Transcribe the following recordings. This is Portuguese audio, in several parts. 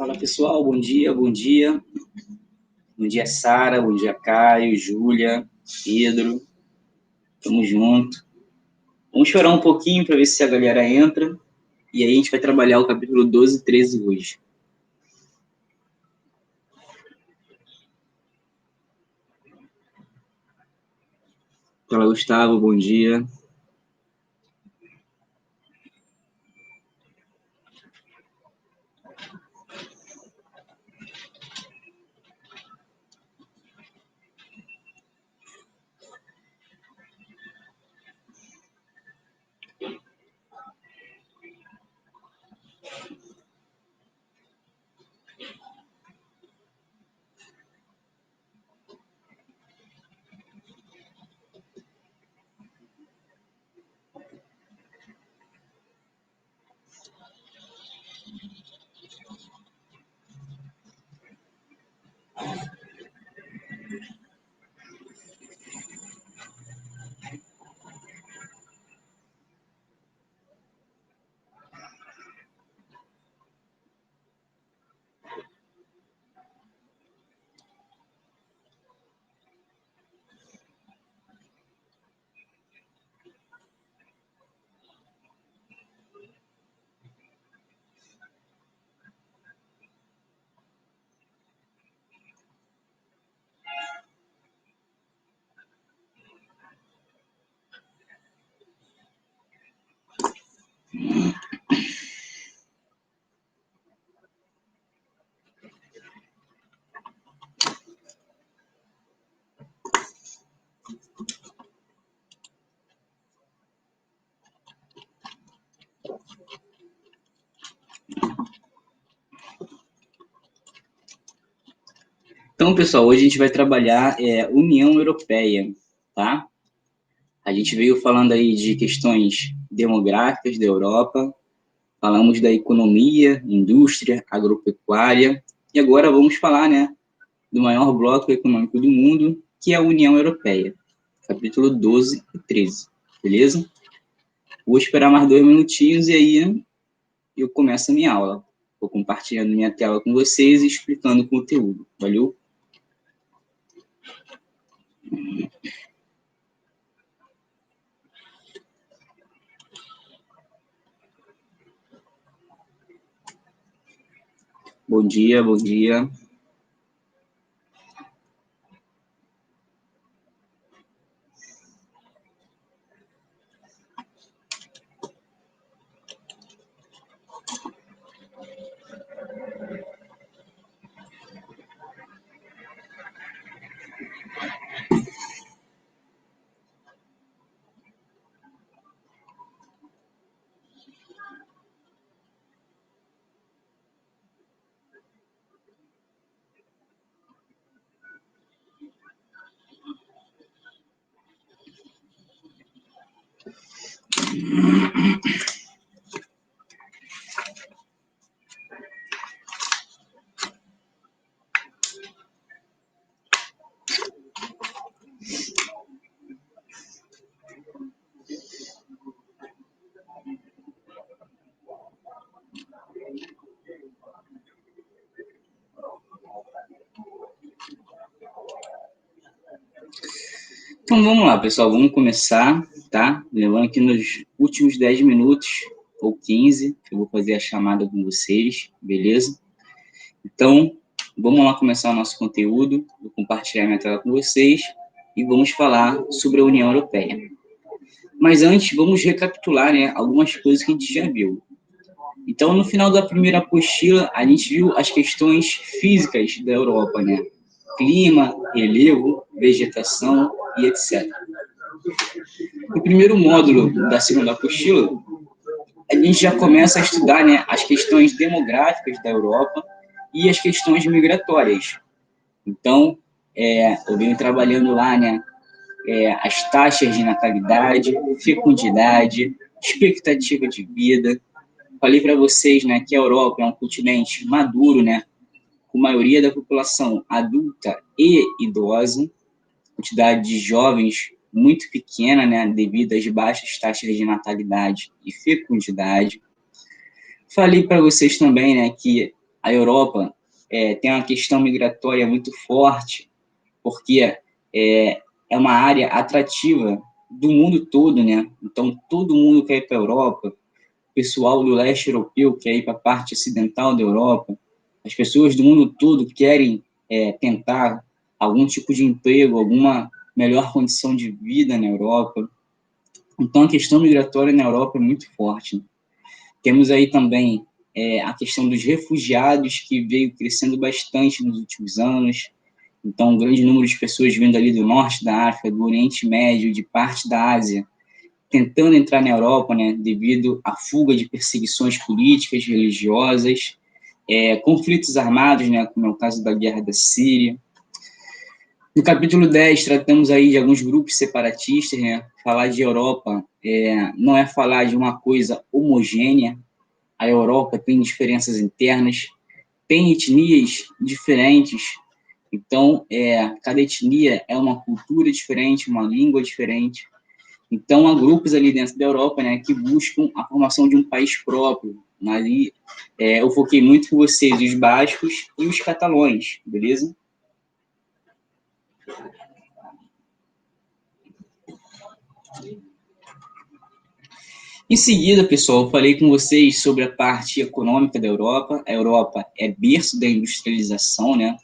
Fala pessoal, bom dia, bom dia. Bom dia, Sara, bom dia, Caio, Júlia, Pedro. Tamo junto. Vamos esperar um pouquinho para ver se a galera entra. E aí a gente vai trabalhar o capítulo 12 e 13 hoje. Fala, Gustavo, bom dia. Então, pessoal, hoje a gente vai trabalhar União Europeia, tá? A gente veio falando aí de questões demográficas da Europa, falamos da economia, indústria, agropecuária, e agora vamos falar, né, do maior bloco econômico do mundo, que é a União Europeia, capítulo 12 e 13, beleza? Vou esperar mais 2 minutinhos e aí eu começo a minha aula. Vou compartilhando minha tela com vocês e explicando o conteúdo, valeu? Bom dia, bom dia. Então vamos lá, pessoal, vamos começar, tá? Lembrando que nos últimos 10 minutos, ou 15, eu vou fazer a chamada com vocês, beleza? Então, vamos lá começar o nosso conteúdo, vou compartilhar minha tela com vocês e vamos falar sobre a União Europeia. Mas antes, vamos recapitular, né, algumas coisas que a gente já viu. Então, no final da primeira apostila, a gente viu as questões físicas da Europa, né? Clima, relevo, vegetação e etc. No primeiro módulo da segunda apostila, a gente já começa a estudar, né, as questões demográficas da Europa e as questões migratórias. Então, eu venho trabalhando lá, né, as taxas de natalidade, fecundidade, expectativa de vida. Falei para vocês, né, que a Europa é um continente maduro, né, com maioria da população adulta e idosa, quantidade de jovens muito pequena, né, devido às baixas taxas de natalidade e fecundidade. Falei para vocês também, né, que a Europa tem uma questão migratória muito forte, porque é uma área atrativa do mundo todo, né? Então, todo mundo quer ir para a Europa, o pessoal do leste europeu quer ir para a parte ocidental da Europa, as pessoas do mundo todo querem tentar algum tipo de emprego, alguma melhor condição de vida na Europa. Então, a questão migratória na Europa é muito forte. Temos aí também a questão dos refugiados, que veio crescendo bastante nos últimos anos. Então, um grande número de pessoas vindo ali do norte da África, do Oriente Médio, de parte da Ásia, tentando entrar na Europa, né, devido à fuga de perseguições políticas, religiosas, conflitos armados, né, como é o caso da guerra da Síria. No capítulo 10, tratamos aí de alguns grupos separatistas, né? Falar de Europa não é falar de uma coisa homogênea. A Europa tem diferenças internas, tem etnias diferentes, então cada etnia é uma cultura diferente, uma língua diferente. Então há grupos ali dentro da Europa, né, que buscam a formação de um país próprio. Ali eu foquei muito com vocês, os bascos e os catalães, beleza? Em seguida, pessoal, eu falei com vocês sobre a parte econômica da Europa. A Europa é berço da industrialização, né?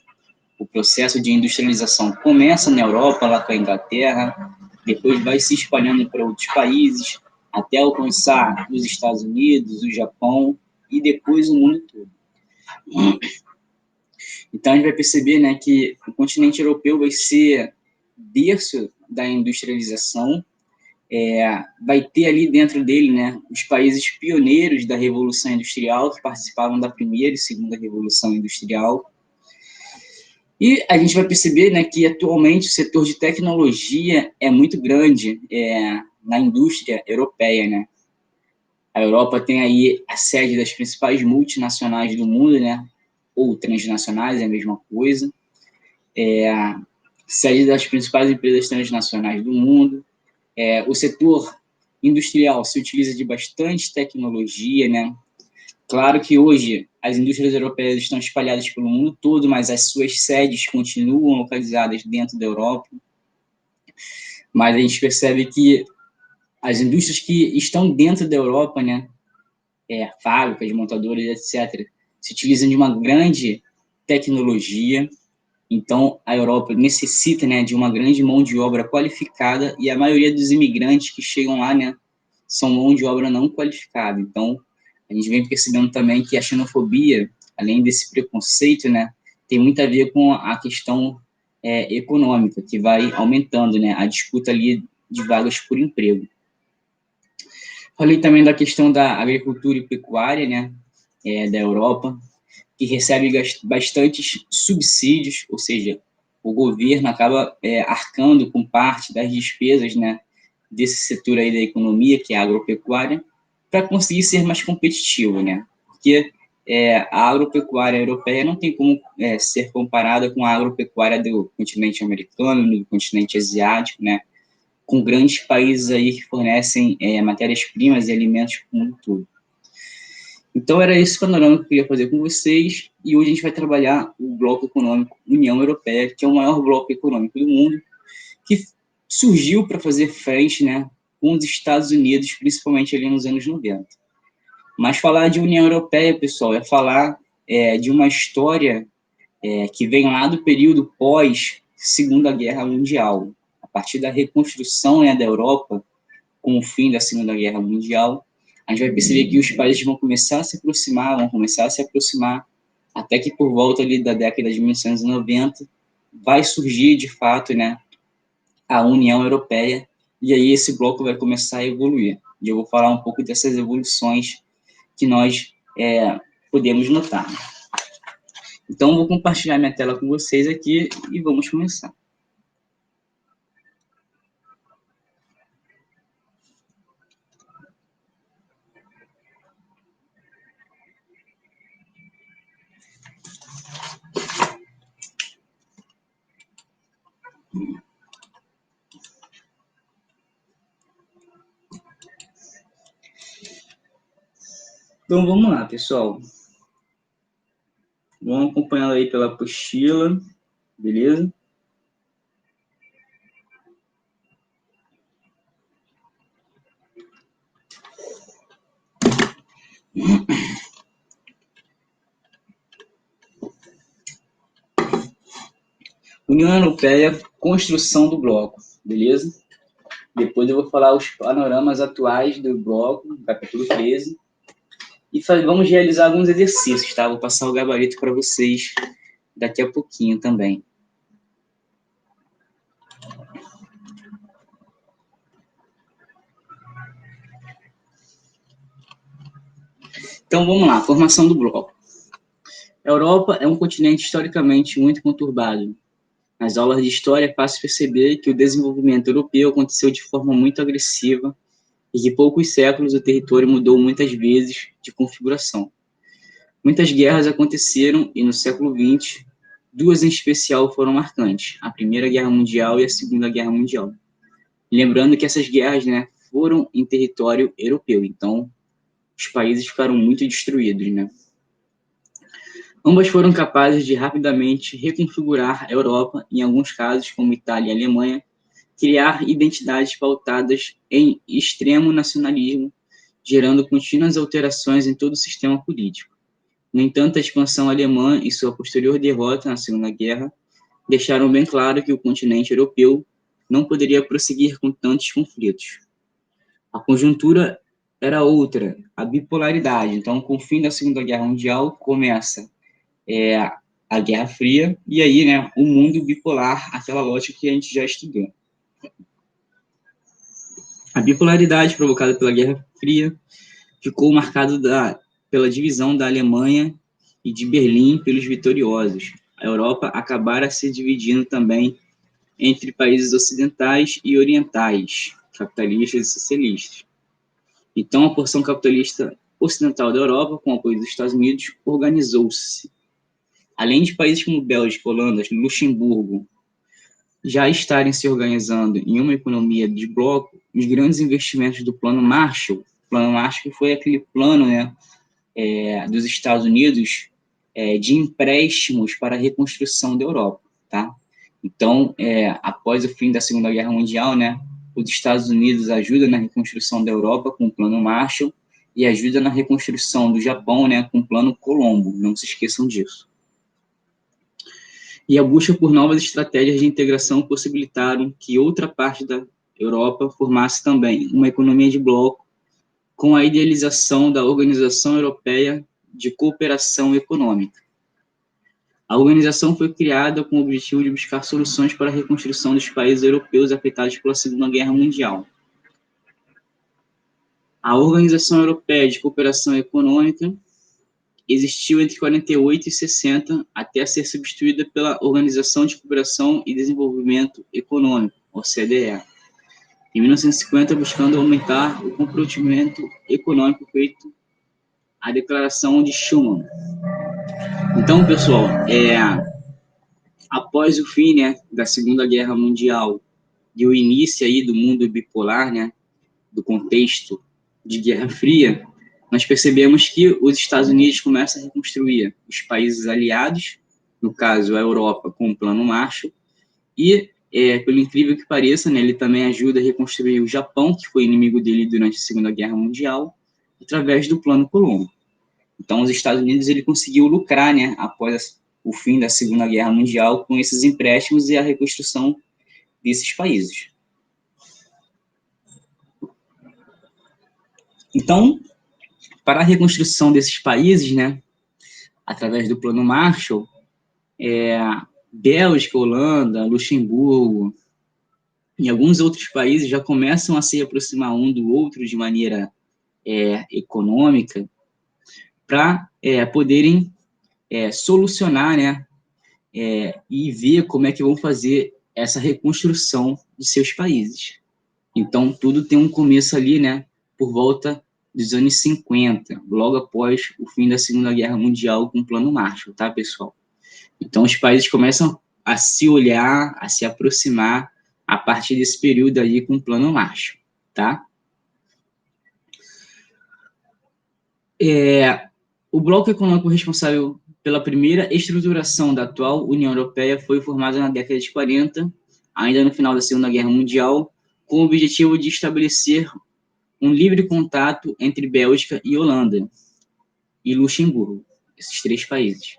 O processo de industrialização começa na Europa, lá com a Inglaterra, depois vai se espalhando para outros países, até alcançar os Estados Unidos, o Japão e depois o mundo todo. Então a gente vai perceber, né, que o continente europeu vai ser berço da industrialização, vai ter ali dentro dele, né, os países pioneiros da Revolução Industrial, que participavam da primeira e segunda Revolução Industrial. E a gente vai perceber, né, que atualmente o setor de tecnologia é muito grande na indústria europeia, né? A Europa tem aí a sede das principais multinacionais do mundo, né? Ou transnacionais, é a mesma coisa. Sede das principais empresas transnacionais do mundo. O setor industrial se utiliza de bastante tecnologia, né? Claro que hoje as indústrias europeias estão espalhadas pelo mundo todo, mas as suas sedes continuam localizadas dentro da Europa. Mas a gente percebe que as indústrias que estão dentro da Europa, né, fábricas, montadoras, etc., se utilizam de uma grande tecnologia. Então, a Europa necessita, né, de uma grande mão de obra qualificada e a maioria dos imigrantes que chegam lá, né, são mão de obra não qualificada. Então, a gente vem percebendo também que a xenofobia, além desse preconceito, né, tem muito a ver com a questão econômica, que vai aumentando, né, a disputa ali de vagas por emprego. Falei também da questão da agricultura e pecuária, né, da Europa, que recebe bastantes subsídios, ou seja, o governo acaba arcando com parte das despesas, né, desse setor aí da economia, que é a agropecuária, para conseguir ser mais competitivo, né? Porque a agropecuária europeia não tem como ser comparada com a agropecuária do continente americano, do continente asiático, né? Com grandes países aí que fornecem matérias-primas e alimentos para o mundo todo. Então, era esse panorama que eu queria fazer com vocês, e hoje a gente vai trabalhar o bloco econômico União Europeia, que é o maior bloco econômico do mundo, que surgiu para fazer frente, né, com os Estados Unidos, principalmente ali nos anos 90. Mas falar de União Europeia, pessoal, é falar de uma história que vem lá do período pós-Segunda Guerra Mundial. A partir da reconstrução, né, da Europa, com o fim da Segunda Guerra Mundial, a gente vai perceber que os países vão começar a se aproximar, até que por volta ali da década de 1990 vai surgir, de fato, né, a União Europeia, e aí esse bloco vai começar a evoluir. E eu vou falar um pouco dessas evoluções que nós podemos notar. Então, vou compartilhar minha tela com vocês aqui e vamos começar. Então, vamos lá, pessoal. Vamos acompanhando aí pela apostila, beleza? União Europeia, construção do bloco, beleza? Depois eu vou falar os panoramas atuais do bloco, capítulo 13. E vamos realizar alguns exercícios, tá? Vou passar o gabarito para vocês daqui a pouquinho também. Então vamos lá, formação do bloco. A Europa é um continente historicamente muito conturbado. Nas aulas de história é fácil perceber que o desenvolvimento europeu aconteceu de forma muito agressiva e que em poucos séculos o território mudou muitas vezes de configuração. Muitas guerras aconteceram e no século XX, duas em especial foram marcantes, a Primeira Guerra Mundial e a Segunda Guerra Mundial. Lembrando que essas guerras, né, foram em território europeu, então os países ficaram muito destruídos, né? Ambas foram capazes de rapidamente reconfigurar a Europa, em alguns casos, como Itália e Alemanha, criar identidades pautadas em extremo nacionalismo, gerando contínuas alterações em todo o sistema político. No entanto, a expansão alemã e sua posterior derrota na Segunda Guerra deixaram bem claro que o continente europeu não poderia prosseguir com tantos conflitos. A conjuntura era outra, a bipolaridade. Então, com o fim da Segunda Guerra Mundial, começa a Guerra Fria, e aí, né, o mundo bipolar, aquela lógica que a gente já estudou. A bipolaridade provocada pela Guerra Fria ficou marcada pela divisão da Alemanha e de Berlim pelos vitoriosos. A Europa acabara se dividindo também entre países ocidentais e orientais, capitalistas e socialistas. Então, a porção capitalista ocidental da Europa, com o apoio dos Estados Unidos, organizou-se. Além de países como Bélgica, Holanda, Luxemburgo já estarem se organizando em uma economia de bloco, os grandes investimentos do Plano Marshall que foi aquele plano, né, dos Estados Unidos de empréstimos para a reconstrução da Europa, tá? Então, após o fim da Segunda Guerra Mundial, né, os Estados Unidos ajudam na reconstrução da Europa com o Plano Marshall e ajuda na reconstrução do Japão, né, com o Plano Colombo, não se esqueçam disso. E a busca por novas estratégias de integração possibilitaram que outra parte da Europa formasse também uma economia de bloco com a idealização da Organização Europeia de Cooperação Econômica. A organização foi criada com o objetivo de buscar soluções para a reconstrução dos países europeus afetados pela Segunda Guerra Mundial. A Organização Europeia de Cooperação Econômica existiu entre 48 e 60, até ser substituída pela Organização de Cooperação e Desenvolvimento Econômico, OCDE, em 1950, buscando aumentar o comprometimento econômico feito a Declaração de Schuman. Então, pessoal, após o fim, né, da Segunda Guerra Mundial e o início aí do mundo bipolar, né, do contexto de Guerra Fria, nós percebemos que os Estados Unidos começam a reconstruir os países aliados, no caso a Europa com o Plano Marshall, e, pelo incrível que pareça, né, ele também ajuda a reconstruir o Japão, que foi inimigo dele durante a Segunda Guerra Mundial, através do Plano Colombo. Então, os Estados Unidos ele conseguiu lucrar, né, após o fim da Segunda Guerra Mundial, com esses empréstimos e a reconstrução desses países. Então, para a reconstrução desses países, né, através do Plano Marshall, Bélgica, Holanda, Luxemburgo e alguns outros países já começam a se aproximar um do outro de maneira econômica para poderem solucionar, né, e ver como é que vão fazer essa reconstrução de seus países. Então, tudo tem um começo ali, né, por volta dos anos 50, logo após o fim da Segunda Guerra Mundial com o Plano Marshall, tá, pessoal? Então, os países começam a se olhar, a se aproximar a partir desse período aí com o Plano Marshall, tá? O bloco econômico responsável pela primeira estruturação da atual União Europeia foi formada na década de 40, ainda no final da Segunda Guerra Mundial, com o objetivo de estabelecer um livre contato entre Bélgica e Holanda e Luxemburgo, esses três países.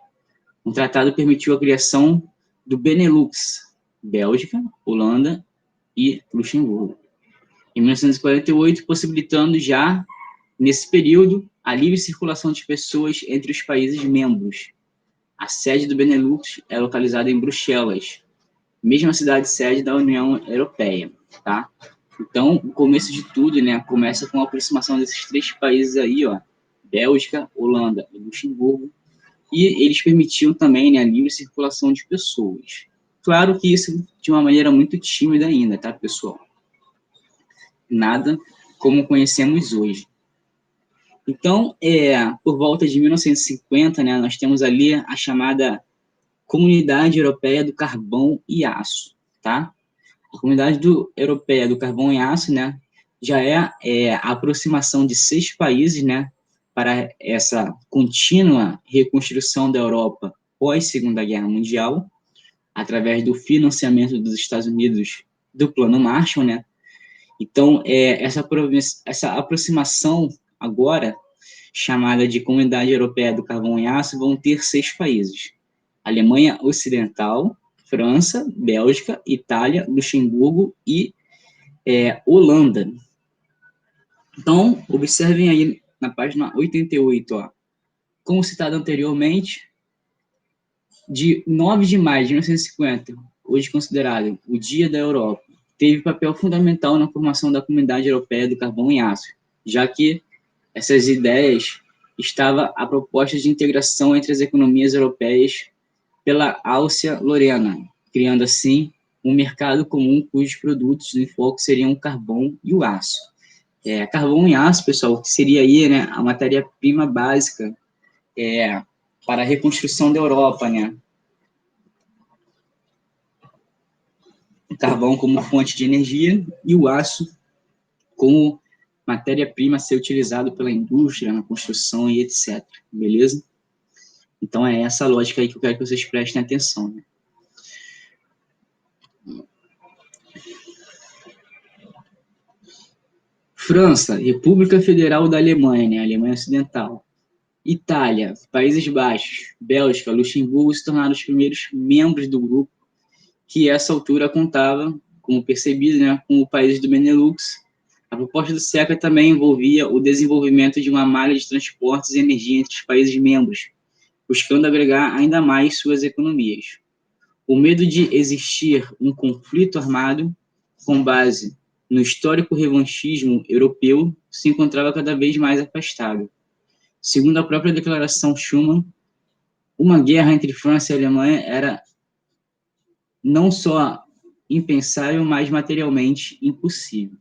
O tratado permitiu a criação do Benelux, Bélgica, Holanda e Luxemburgo, em 1948, possibilitando já, nesse período, a livre circulação de pessoas entre os países membros. A sede do Benelux é localizada em Bruxelas, mesma cidade-sede da União Europeia, tá? Então, o começo de tudo, né, começa com a aproximação desses três países aí, ó, Bélgica, Holanda e Luxemburgo, e eles permitiam também, né, a livre circulação de pessoas. Claro que isso de uma maneira muito tímida ainda, tá, pessoal? Nada como conhecemos hoje. Então, por volta de 1950, né, nós temos ali a chamada Comunidade Europeia do Carvão e Aço, tá? A Comunidade Europeia do Carvão e Aço, né, já é a aproximação de 6 países, né, para essa contínua reconstrução da Europa pós-Segunda Guerra Mundial, através do financiamento dos Estados Unidos do Plano Marshall, né? Então, essa aproximação agora, chamada de Comunidade Europeia do Carvão e Aço, vão ter 6 países: Alemanha Ocidental, França, Bélgica, Itália, Luxemburgo e Holanda. Então, observem aí na página 88, ó, como citado anteriormente, de 9 de maio de 1950, hoje considerado o Dia da Europa, teve papel fundamental na formação da Comunidade Europeia do Carvão e Aço, já que essas ideias estava a proposta de integração entre as economias europeias pela Áustria-Lorena, criando assim um mercado comum cujos produtos de foco seriam o carvão e o aço. Carvão e aço, pessoal, que seria aí, né, a matéria-prima básica para a reconstrução da Europa, né? O carvão como fonte de energia e o aço como matéria-prima a ser utilizado pela indústria, na construção e etc. Beleza? Então, é essa lógica aí que eu quero que vocês prestem atenção, né? França, República Federal da Alemanha, né? Alemanha Ocidental. Itália, Países Baixos, Bélgica, Luxemburgo se tornaram os primeiros membros do grupo, que a essa altura contava, como percebido, né, com o país do Benelux. A proposta do SECA também envolvia o desenvolvimento de uma malha de transportes e energia entre os países membros, buscando agregar ainda mais suas economias. O medo de existir um conflito armado, com base no histórico revanchismo europeu, se encontrava cada vez mais afastado. Segundo a própria declaração Schuman, uma guerra entre França e Alemanha era não só impensável, mas materialmente impossível.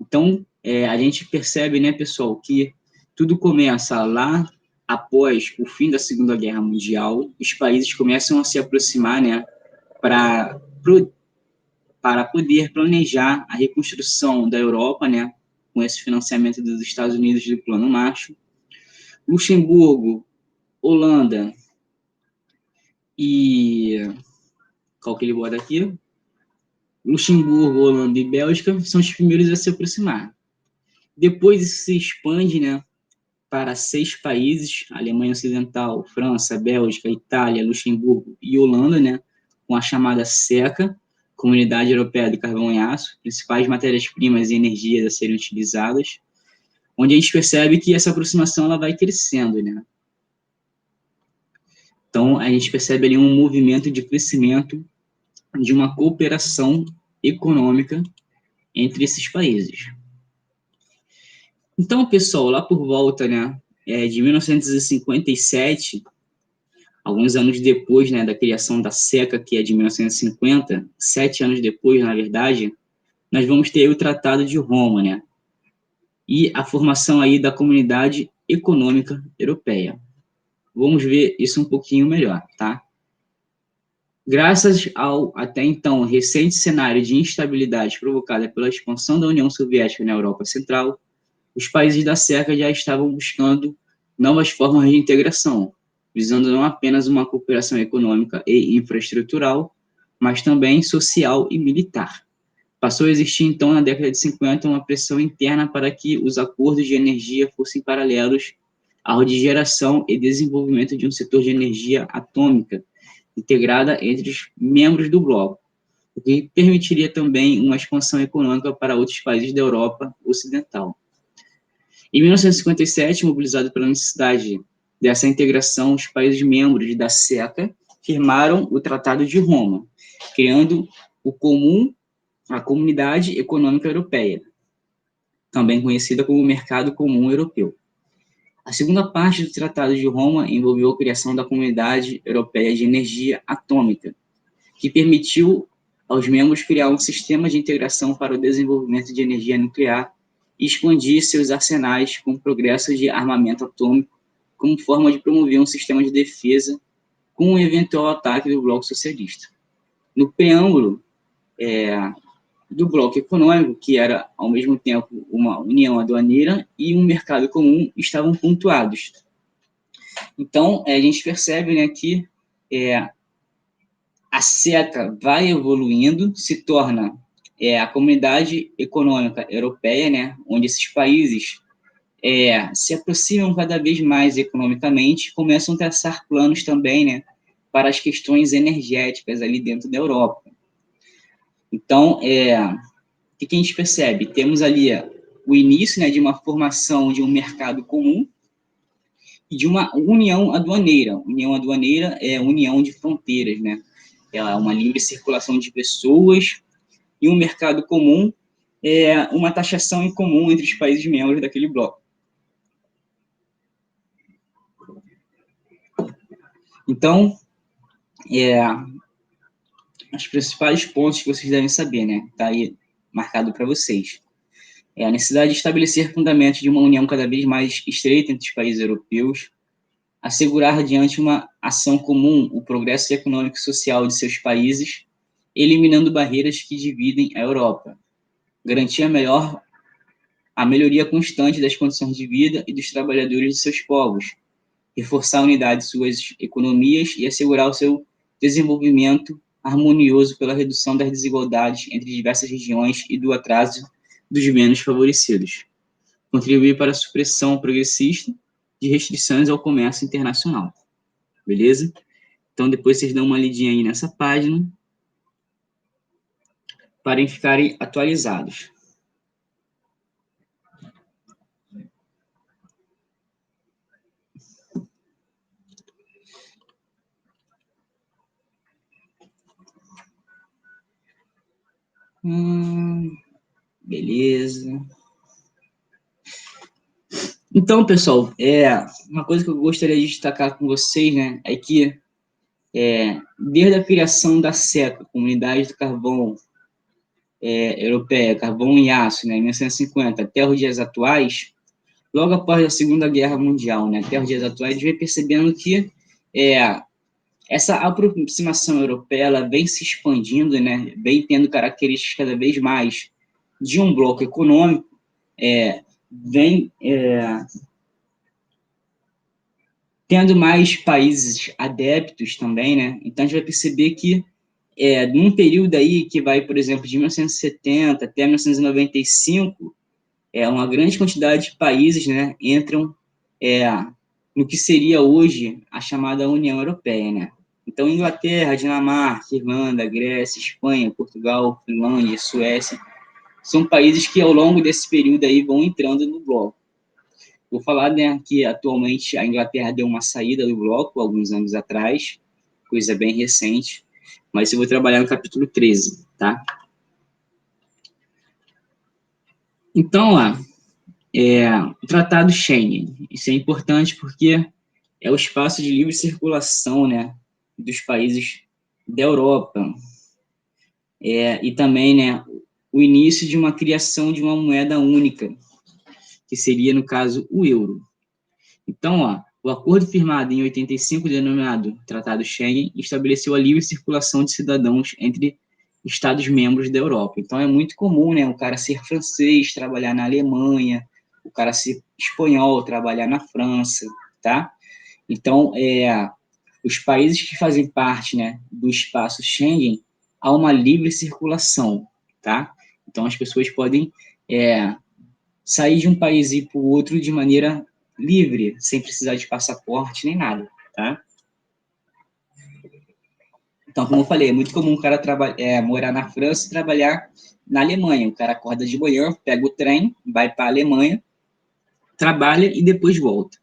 Então, a gente percebe, né, pessoal, que tudo começa lá após o fim da Segunda Guerra Mundial, os países começam a se aproximar, né, para poder planejar a reconstrução da Europa, né, com esse financiamento dos Estados Unidos do Plano Marshall. Luxemburgo, Holanda e... qual que ele bota aqui? Luxemburgo, Holanda e Bélgica são os primeiros a se aproximar. Depois isso se expande, né, para 6 países: Alemanha Ocidental, França, Bélgica, Itália, Luxemburgo e Holanda, né, com a chamada SECA, Comunidade Europeia de Carvão e Aço, principais matérias-primas e energias a serem utilizadas, onde a gente percebe que essa aproximação ela vai crescendo, né? Então, a gente percebe ali um movimento de crescimento de uma cooperação econômica entre esses países. Então, pessoal, lá por volta, né, de 1957, alguns anos depois, né, da criação da SECA, que é de 1950, 7 anos depois, na verdade, nós vamos ter o Tratado de Roma, né, e a formação aí da Comunidade Econômica Europeia. Vamos ver isso um pouquinho melhor, tá? Graças ao, até então, recente cenário de instabilidade provocada pela expansão da União Soviética na Europa Central, os países da SECA já estavam buscando novas formas de integração, visando não apenas uma cooperação econômica e infraestrutural, mas também social e militar. Passou a existir, então, na década de 50, uma pressão interna para que os acordos de energia fossem paralelos ao de geração e desenvolvimento de um setor de energia atômica integrada entre os membros do bloco, o que permitiria também uma expansão econômica para outros países da Europa Ocidental. Em 1957, mobilizado pela necessidade dessa integração, os países membros da CECA firmaram o Tratado de Roma, criando a Comunidade Econômica Europeia, também conhecida como Mercado Comum Europeu. A segunda parte do Tratado de Roma envolveu a criação da Comunidade Europeia de Energia Atômica, que permitiu aos membros criar um sistema de integração para o desenvolvimento de energia nuclear e expandir seus arsenais com progressos de armamento atômico como forma de promover um sistema de defesa com um eventual ataque do bloco socialista. No preâmbulo do bloco econômico, que era, ao mesmo tempo, uma união aduaneira e um mercado comum, estavam pontuados. Então, a gente percebe, né, que a CECA vai evoluindo, se torna a Comunidade Econômica Europeia, né, onde esses países se aproximam cada vez mais economicamente, começam a traçar planos também, né, para as questões energéticas ali dentro da Europa. Então, o que a gente percebe? Temos ali o início, né, de uma formação de um mercado comum e de uma união aduaneira. União aduaneira é união de fronteiras, né? É uma livre circulação de pessoas, e um mercado comum é uma taxação em comum entre os países membros daquele bloco. Então, os principais pontos que vocês devem saber, né? Está aí marcado para vocês. A necessidade de estabelecer fundamentos de uma união cada vez mais estreita entre os países europeus, assegurar diante uma ação comum o progresso econômico e social de seus países, eliminando barreiras que dividem a Europa, garantir a melhoria constante das condições de vida e dos trabalhadores de seus povos, reforçar a unidade de suas economias e assegurar o seu desenvolvimento harmonioso pela redução das desigualdades entre diversas regiões e do atraso dos menos favorecidos. Contribuir para a supressão progressista de restrições ao comércio internacional. Beleza? Então, depois vocês dão uma lidinha aí nessa página para ficarem atualizados. Beleza. Então, pessoal, uma coisa que eu gostaria de destacar com vocês, né, é que desde a criação da CECA, Comunidade do Carvão Europeia, Carvão e Aço, né, em 1950, até os dias atuais, logo após a Segunda Guerra Mundial, né, até os dias atuais, a gente vem percebendo que essa aproximação europeia ela vem se expandindo, né, vem tendo características cada vez mais de um bloco econômico, vem tendo mais países adeptos também, né? Então, a gente vai perceber que, num período aí que vai, por exemplo, de 1970 até 1995, uma grande quantidade de países, né, entram no que seria hoje a chamada União Europeia, né? Então, Inglaterra, Dinamarca, Irlanda, Grécia, Espanha, Portugal, Finlândia, Suécia, são países que, ao longo desse período aí, vão entrando no bloco. Vou falar, né, que atualmente a Inglaterra deu uma saída do bloco alguns anos atrás, coisa bem recente, mas eu vou trabalhar no capítulo 13, tá? Então, o Tratado Schengen, isso é importante porque é o espaço de livre circulação, né, dos países da Europa, e também, né, o início de uma criação de uma moeda única, que seria, no caso, o euro. Então, o acordo firmado em 85, denominado Tratado Schengen, estabeleceu a livre circulação de cidadãos entre Estados-membros da Europa. Então, é muito comum, né, o cara ser francês, trabalhar na Alemanha, o cara ser espanhol, trabalhar na França, tá? Então, os países que fazem parte, né, do espaço Schengen, há uma livre circulação, tá? Então, as pessoas podem sair de um país e ir para o outro de maneira livre, sem precisar de passaporte nem nada, tá? Então, como eu falei, é muito comum o cara morar na França e trabalhar na Alemanha. O cara acorda de manhã, pega o trem, vai para a Alemanha, trabalha e depois volta.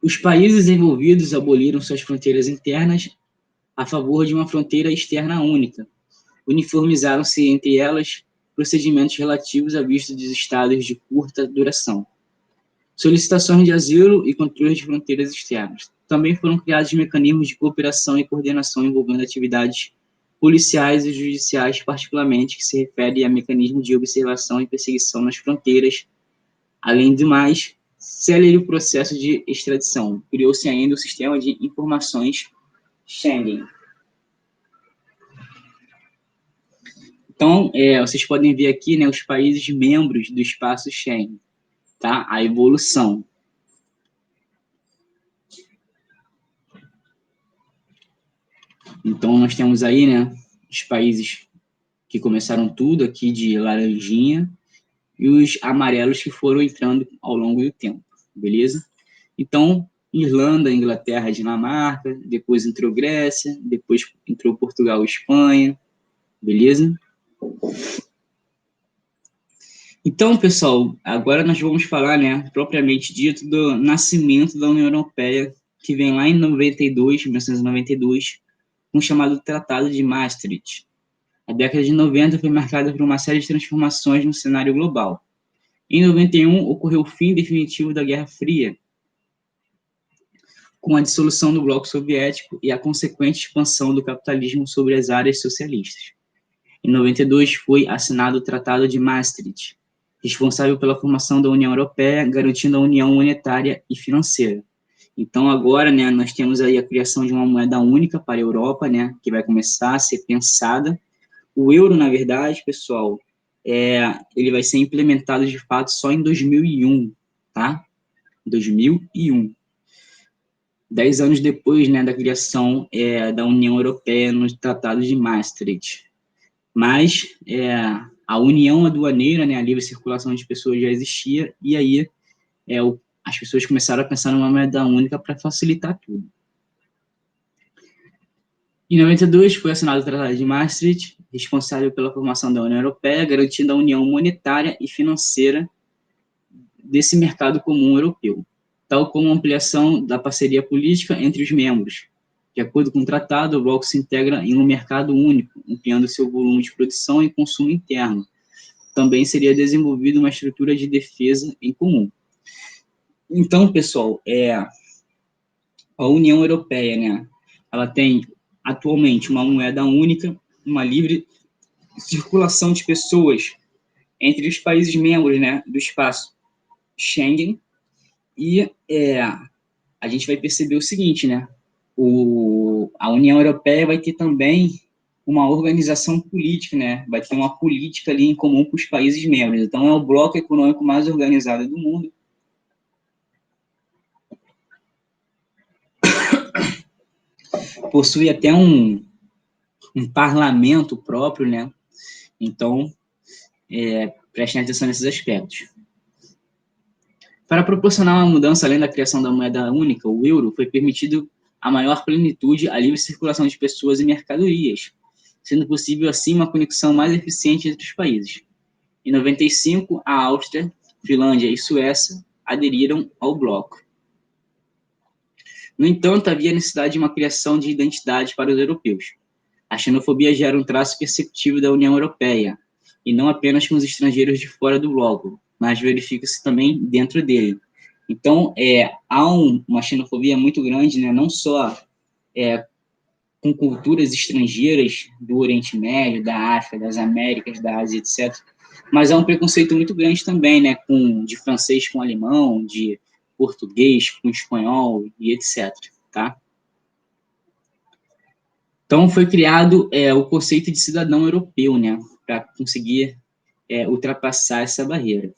Os países envolvidos aboliram suas fronteiras internas a favor de uma fronteira externa única. Uniformizaram-se entre elas procedimentos relativos a visto dos estados de curta duração, solicitações de asilo e controle de fronteiras externas. Também foram criados mecanismos de cooperação e coordenação envolvendo atividades policiais e judiciais, particularmente que se refere a mecanismos de observação e perseguição nas fronteiras. Além do mais, célere o processo de extradição. Criou-se ainda o sistema de informações Schengen. Então, vocês podem ver aqui, né, os países membros do espaço Schengen, tá? A evolução. Então, nós temos aí, né, os países que começaram tudo aqui de laranjinha e os amarelos que foram entrando ao longo do tempo, beleza? Então, Irlanda, Inglaterra, Dinamarca, depois entrou Grécia, depois entrou Portugal e Espanha, beleza? Então, pessoal, agora nós vamos falar, né, propriamente dito, do nascimento da União Europeia, que vem lá em 1992, com o chamado Tratado de Maastricht. A década de 90 foi marcada por uma série de transformações no cenário global. Em 91, ocorreu o fim definitivo da Guerra Fria, com a dissolução do bloco soviético e a consequente expansão do capitalismo sobre as áreas socialistas. Em 92, foi assinado o Tratado de Maastricht, responsável pela formação da União Europeia, garantindo a união monetária e financeira. Então, agora, né, nós temos aí a criação de uma moeda única para a Europa, né, que vai começar a ser pensada. O euro, na verdade, pessoal, ele vai ser implementado de fato só em 2001, tá? 2001. 10 anos depois, né, da criação da União Europeia no Tratado de Maastricht. Mas a união aduaneira, né, a livre circulação de pessoas já existia, e aí as pessoas começaram a pensar numa moeda única para facilitar tudo. Em 92, foi assinado o Tratado de Maastricht, responsável pela formação da União Europeia, garantindo a união monetária e financeira desse mercado comum europeu, tal como a ampliação da parceria política entre os membros. De acordo com o tratado, o bloco se integra em um mercado único, ampliando seu volume de produção e consumo interno. Também seria desenvolvida uma estrutura de defesa em comum. Então, pessoal, a União Europeia, né, ela tem atualmente uma moeda única, uma livre circulação de pessoas entre os países membros, né, do espaço Schengen, e a gente vai perceber o seguinte, né, a União Europeia vai ter também uma organização política, né, vai ter uma política ali em comum com os países membros. Então, é o bloco econômico mais organizado do mundo. Possui até um parlamento próprio, né? Então, prestem atenção nesses aspectos. Para proporcionar uma mudança além da criação da moeda única, o euro, foi permitido a maior plenitude, a livre circulação de pessoas e mercadorias, sendo possível, assim, uma conexão mais eficiente entre os países. Em 95, a Áustria, Finlândia e Suécia aderiram ao bloco. No entanto, havia necessidade de uma criação de identidade para os europeus. A xenofobia já era um traço perceptível da União Europeia, e não apenas com os estrangeiros de fora do bloco, mas verifica-se também dentro dele. Então, há uma xenofobia muito grande, né, não só com culturas estrangeiras do Oriente Médio, da África, das Américas, da Ásia, etc., mas há um preconceito muito grande também, né, de francês com alemão, de português com espanhol e etc., tá? Então, foi criado o conceito de cidadão europeu, né, para conseguir ultrapassar essa barreira.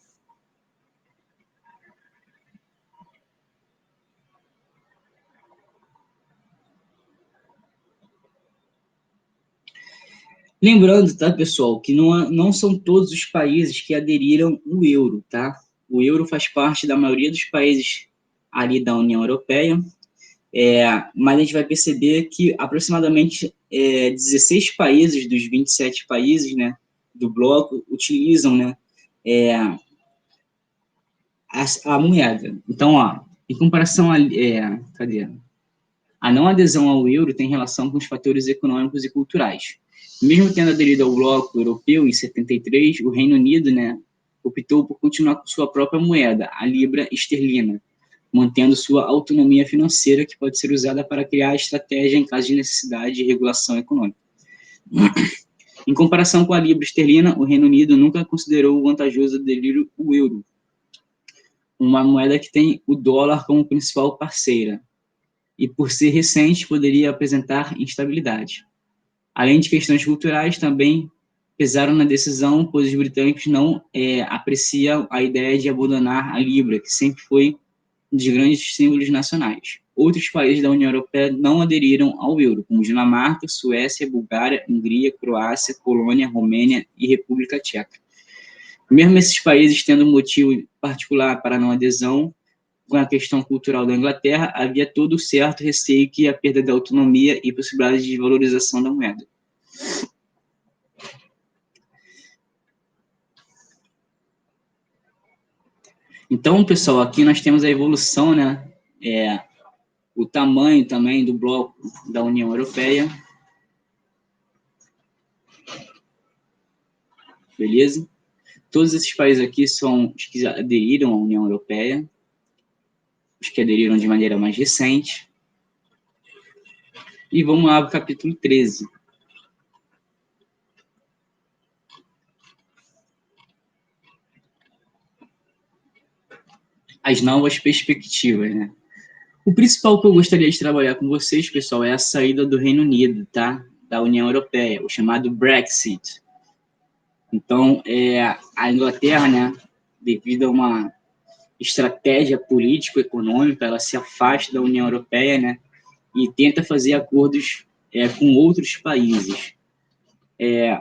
Lembrando, tá, pessoal, que não são todos os países que aderiram ao euro, tá? O euro faz parte da maioria dos países ali da União Europeia, mas a gente vai perceber que aproximadamente 16 países dos 27 países, né, do bloco utilizam, né, a moeda. Então, ó, em comparação cadê? A não adesão ao euro tem relação com os fatores econômicos e culturais. Mesmo tendo aderido ao bloco europeu em 73, o Reino Unido, né, optou por continuar com sua própria moeda, a libra esterlina, mantendo sua autonomia financeira, que pode ser usada para criar estratégia em caso de necessidade de regulação econômica. Em comparação com a libra esterlina, o Reino Unido nunca considerou vantajoso aderir ao euro, uma moeda que tem o dólar como principal parceira, e por ser recente poderia apresentar instabilidade. Além de questões culturais, também pesaram na decisão, pois os britânicos não apreciam a ideia de abandonar a libra, que sempre foi um dos grandes símbolos nacionais. Outros países da União Europeia não aderiram ao euro, como Dinamarca, Suécia, Bulgária, Hungria, Croácia, Polônia, Romênia e República Tcheca. Mesmo esses países tendo um motivo particular para não adesão, com a questão cultural da Inglaterra, havia todo certo receio que a perda da autonomia e possibilidade de valorização da moeda. Então, pessoal, aqui nós temos a evolução, né? O tamanho também do bloco da União Europeia. Beleza? Todos esses países aqui são os que aderiram à União Europeia, os que aderiram de maneira mais recente. E vamos lá para o capítulo 13. As novas perspectivas, né? O principal que eu gostaria de trabalhar com vocês, pessoal, é a saída do Reino Unido, tá? Da União Europeia, o chamado Brexit. Então, a Inglaterra, né, devido a uma estratégia político-econômica, ela se afasta da União Europeia, né, e tenta fazer acordos com outros países.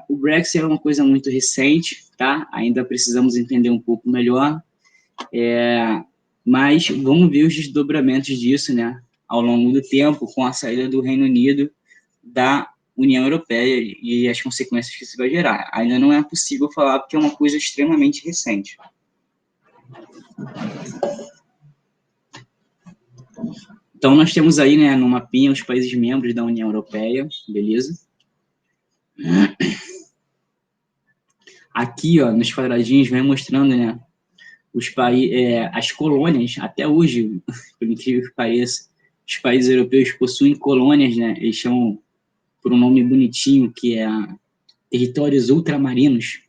O Brexit é uma coisa muito recente, tá? Ainda precisamos entender um pouco melhor, mas vamos ver os desdobramentos disso, né, ao longo do tempo, com a saída do Reino Unido da União Europeia e as consequências que isso vai gerar. Ainda não é possível falar porque é uma coisa extremamente recente. Então, nós temos aí, né, no mapinha, os países membros da União Europeia, beleza? Aqui, ó, nos quadradinhos, vem mostrando, né, as colônias, até hoje, por incrível que pareça, os países europeus possuem colônias, né, eles chamam por um nome bonitinho, que é territórios ultramarinos.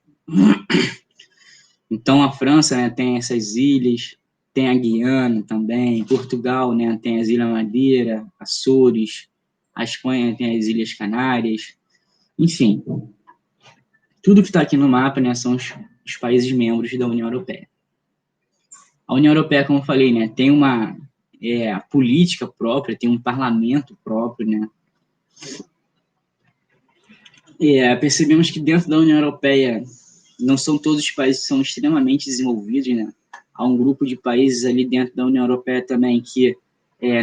Então, a França, né, tem essas ilhas, tem a Guiana também, Portugal, né, tem as Ilhas Madeira, Açores, a Espanha tem as Ilhas Canárias, enfim, tudo que está aqui no mapa, né, são os países membros da União Europeia. A União Europeia, como eu falei, né, tem uma política própria, tem um parlamento próprio, né. Percebemos que dentro da União Europeia não são todos os países que são extremamente desenvolvidos, né. Há um grupo de países ali dentro da União Europeia também que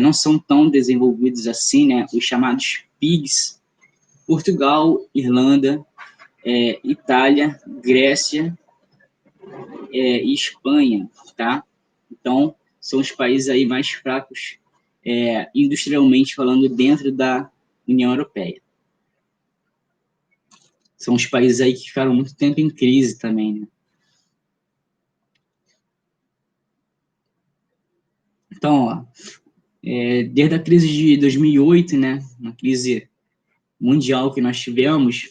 não são tão desenvolvidos assim, né, os chamados PIGs, Portugal, Irlanda, Itália, Grécia e Espanha, tá? Então, são os países aí mais fracos, industrialmente falando, dentro da União Europeia. São os países aí que ficaram muito tempo em crise também, né? Então, ó, desde a crise de 2008, né, uma crise mundial que nós tivemos,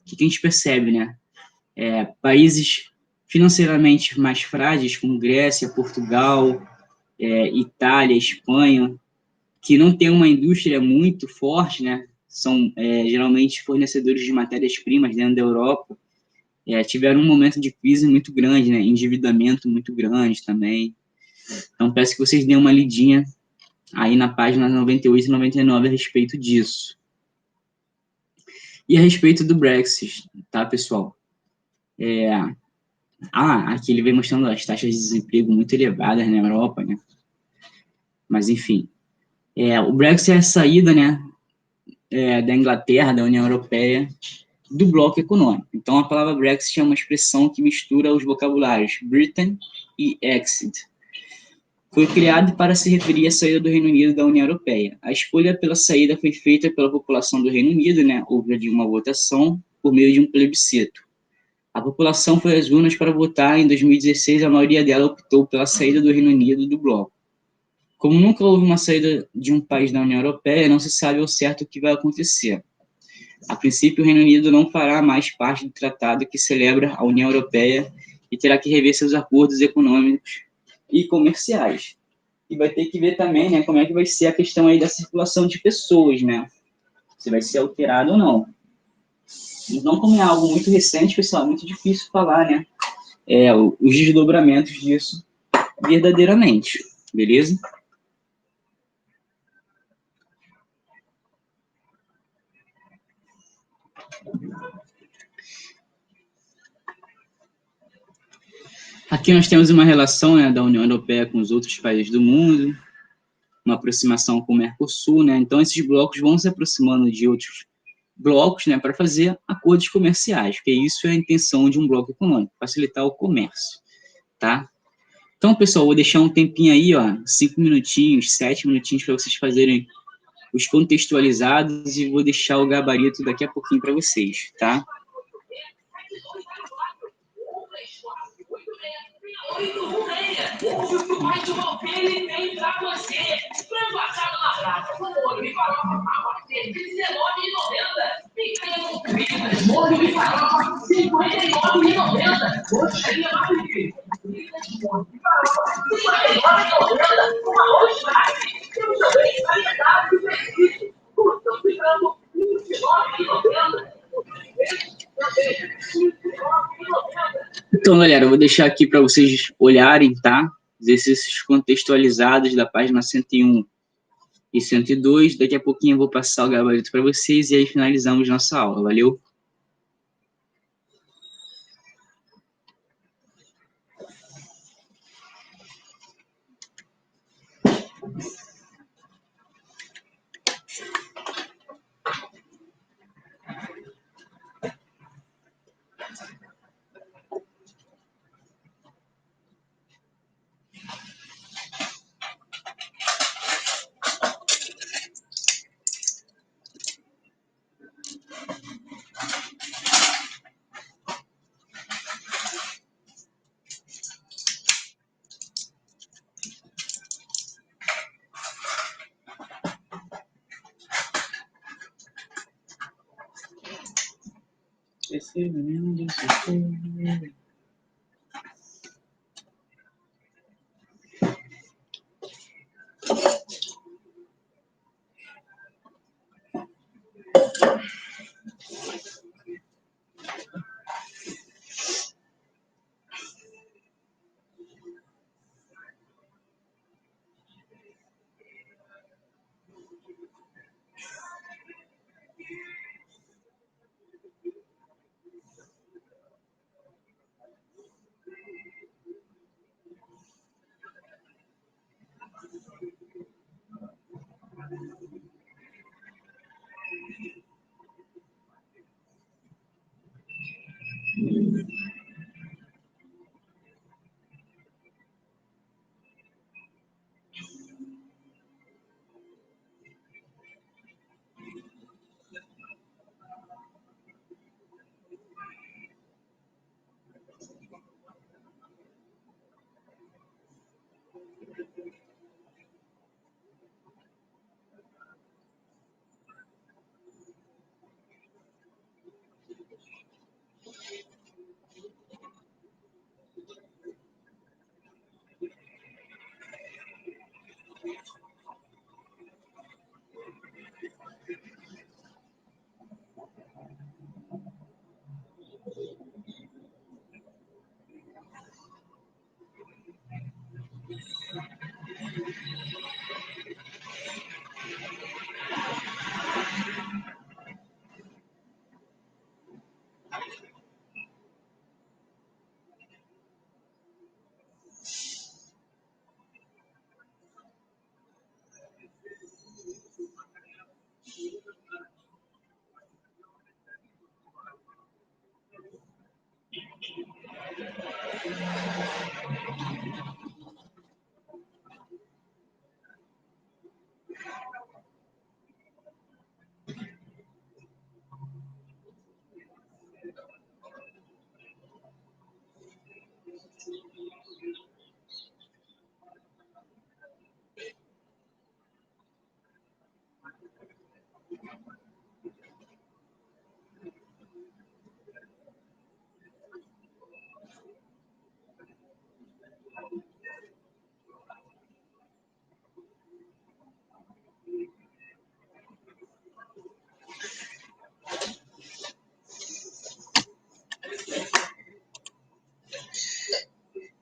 o que a gente percebe, né? Países financeiramente mais frágeis, como Grécia, Portugal, Itália, Espanha, que não tem uma indústria muito forte, né? São geralmente fornecedores de matérias-primas dentro da Europa, tiveram um momento de crise muito grande, né? Endividamento muito grande também. Então, peço que vocês dêem uma lidinha aí na página 98 e 99 a respeito disso. E a respeito do Brexit, tá, pessoal? Aqui ele vem mostrando as taxas de desemprego muito elevadas na Europa, né? Mas, enfim. O Brexit é a saída, né, da Inglaterra, da União Europeia, do bloco econômico. Então, a palavra Brexit é uma expressão que mistura os vocabulários Britain e Exit. Foi criado para se referir à saída do Reino Unido da União Europeia. A escolha pela saída foi feita pela população do Reino Unido, né? Houve de uma votação por meio de um plebiscito. A população foi às urnas para votar. Em 2016, a maioria dela optou pela saída do Reino Unido do bloco. Como nunca houve uma saída de um país da União Europeia, não se sabe ao certo o que vai acontecer. A princípio, o Reino Unido não fará mais parte do tratado que celebra a União Europeia e terá que rever seus acordos econômicos e comerciais. E vai ter que ver também, né, como é que vai ser a questão aí da circulação de pessoas, né? Se vai ser alterado ou não. Então, como é algo muito recente, pessoal, é muito difícil falar, né? Os desdobramentos disso verdadeiramente, beleza? Aqui nós temos uma relação, né, da União Europeia com os outros países do mundo, uma aproximação com o Mercosul, né? Então esses blocos vão se aproximando de outros blocos, né, para fazer acordos comerciais, porque isso é a intenção de um bloco econômico, facilitar o comércio, tá? Então, pessoal, vou deixar um tempinho aí, ó, 5 minutinhos, 7 minutinhos para vocês fazerem os contextualizados e vou deixar o gabarito daqui a pouquinho para vocês, tá? Ouve o que o pai de Valpene tem pra você. Frango assado na brasa, com molho e farofa, a partir de R$19,90. Picanha com fritas, molho e farofa, R$59,90. Coxinha matriz. Fritas, molho e farofa, R$59,90. Com arroz frade. Temos também variedade de prestígio. Curtão de frango, R$29,90. Então, galera, eu vou deixar aqui para vocês olharem, tá? Exercícios contextualizados da página 101 e 102. Daqui a pouquinho eu vou passar o gabarito para vocês e aí finalizamos nossa aula. Valeu?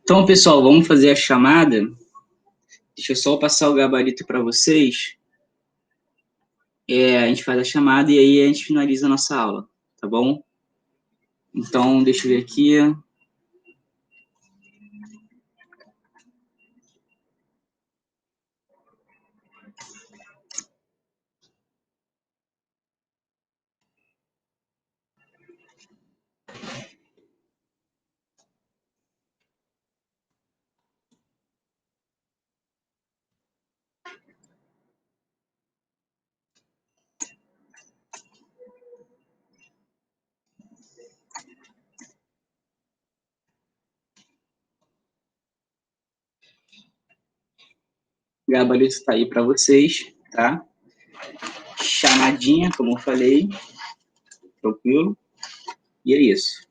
Então, pessoal, vamos fazer a chamada. Deixa eu só passar o gabarito para vocês. A gente faz a chamada e aí a gente finaliza a nossa aula, tá bom? Então, deixa eu ver aqui. O gabarito está aí para vocês, tá? Chamadinha, como eu falei, tranquilo. E é isso.